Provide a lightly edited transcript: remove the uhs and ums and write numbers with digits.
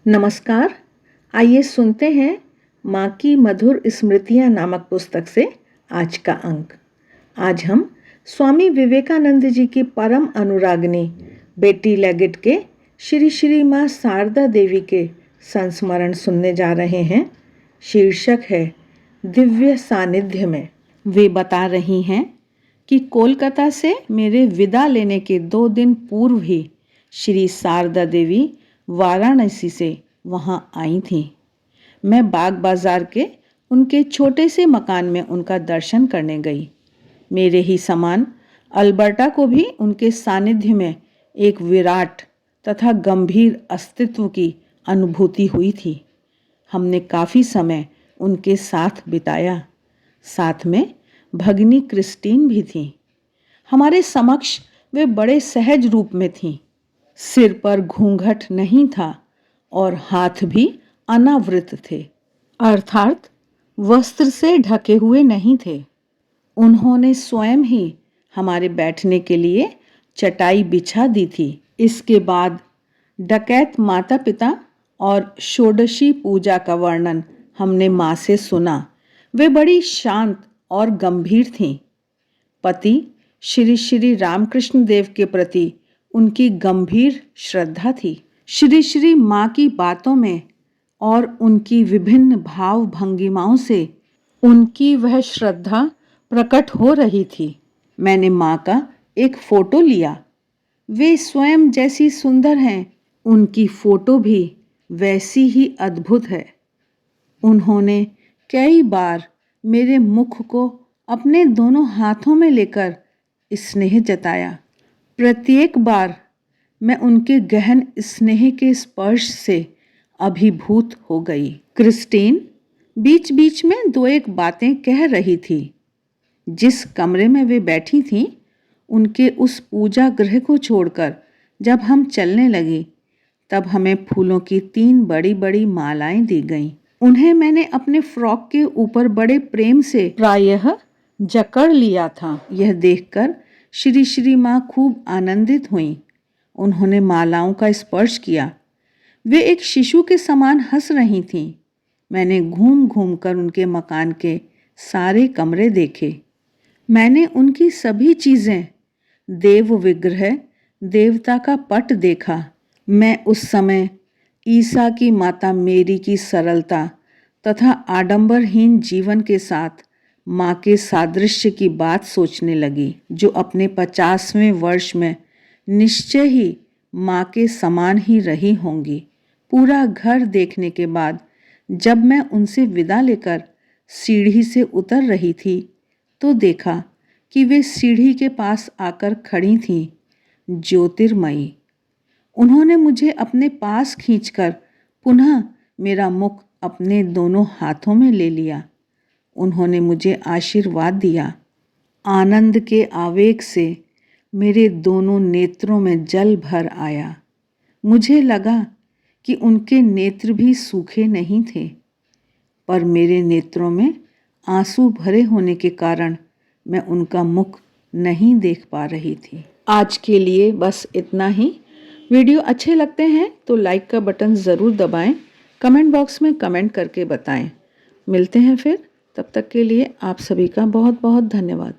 नमस्कार। आइए सुनते हैं माँ की मधुर स्मृतियाँ नामक पुस्तक से आज का अंक। आज हम स्वामी विवेकानंद जी की परम अनुरागिनी बेटी लेगेट के श्री श्री माँ शारदा देवी के संस्मरण सुनने जा रहे हैं। शीर्षक है दिव्य सानिध्य में। वे बता रही हैं कि कोलकाता से मेरे विदा लेने के 2 दिन पूर्व ही श्री शारदा देवी वाराणसी से वहाँ आई थीं। मैं बाग बाजार के उनके छोटे से मकान में उनका दर्शन करने गई। मेरे ही समान अल्बर्टा को भी उनके सानिध्य में एक विराट तथा गंभीर अस्तित्व की अनुभूति हुई थी। हमने काफ़ी समय उनके साथ बिताया। साथ में भगिनी क्रिस्टीन भी थी। हमारे समक्ष वे बड़े सहज रूप में थीं। सिर पर घूंघट नहीं था और हाथ भी अनावृत थे, अर्थात वस्त्र से ढके हुए नहीं थे। उन्होंने स्वयं ही हमारे बैठने के लिए चटाई बिछा दी थी। इसके बाद डकैत माता पिता और षोडशी पूजा का वर्णन हमने माँ से सुना। वे बड़ी शांत और गंभीर थीं। पति श्री श्री रामकृष्ण देव के प्रति उनकी गंभीर श्रद्धा थी। श्री श्री माँ की बातों में और उनकी विभिन्न भाव भंगिमाओं से उनकी वह श्रद्धा प्रकट हो रही थी। मैंने माँ का एक फोटो लिया। वे स्वयं जैसी सुंदर हैं, उनकी फोटो भी वैसी ही अद्भुत है। उन्होंने कई बार मेरे मुख को अपने दोनों हाथों में लेकर स्नेह जताया। प्रत्येक बार मैं उनके गहन स्नेह के स्पर्श से अभिभूत हो गई। क्रिस्टीन बीच बीच में 2-1 बातें कह रही थी। जिस कमरे में वे बैठी थीं, उनके उस पूजा गृह को छोड़कर जब हम चलने लगे, तब हमें फूलों की 3 बड़ी बड़ी मालाएं दी गईं। उन्हें मैंने अपने फ्रॉक के ऊपर बड़े प्रेम से प्रायः जकड़ लिया था। यह देखकर श्री श्री माँ खूब आनंदित हुईं। उन्होंने मालाओं का स्पर्श किया। वे एक शिशु के समान हंस रही थीं। मैंने घूम घूम कर उनके मकान के सारे कमरे देखे। मैंने उनकी सभी चीज़ें, देव विग्रह, देवता का पट देखा। मैं उस समय ईसा की माता मेरी की सरलता तथा आडंबरहीन जीवन के साथ माँ के सादृश्य की बात सोचने लगी, जो अपने 50वें वर्ष में निश्चय ही माँ के समान ही रही होंगी। पूरा घर देखने के बाद जब मैं उनसे विदा लेकर सीढ़ी से उतर रही थी, तो देखा कि वे सीढ़ी के पास आकर खड़ी थीं, ज्योतिर्मयी। उन्होंने मुझे अपने पास खींचकर पुनः मेरा मुख अपने दोनों हाथों में ले लिया। उन्होंने मुझे आशीर्वाद दिया। आनंद के आवेग से मेरे दोनों नेत्रों में जल भर आया। मुझे लगा कि उनके नेत्र भी सूखे नहीं थे, पर मेरे नेत्रों में आंसू भरे होने के कारण मैं उनका मुख नहीं देख पा रही थी। आज के लिए बस इतना ही। वीडियो अच्छे लगते हैं तो लाइक का बटन ज़रूर दबाएं। कमेंट बॉक्स में कमेंट करके बताएं। मिलते हैं फिर। तब तक के लिए आप सभी का बहुत बहुत धन्यवाद।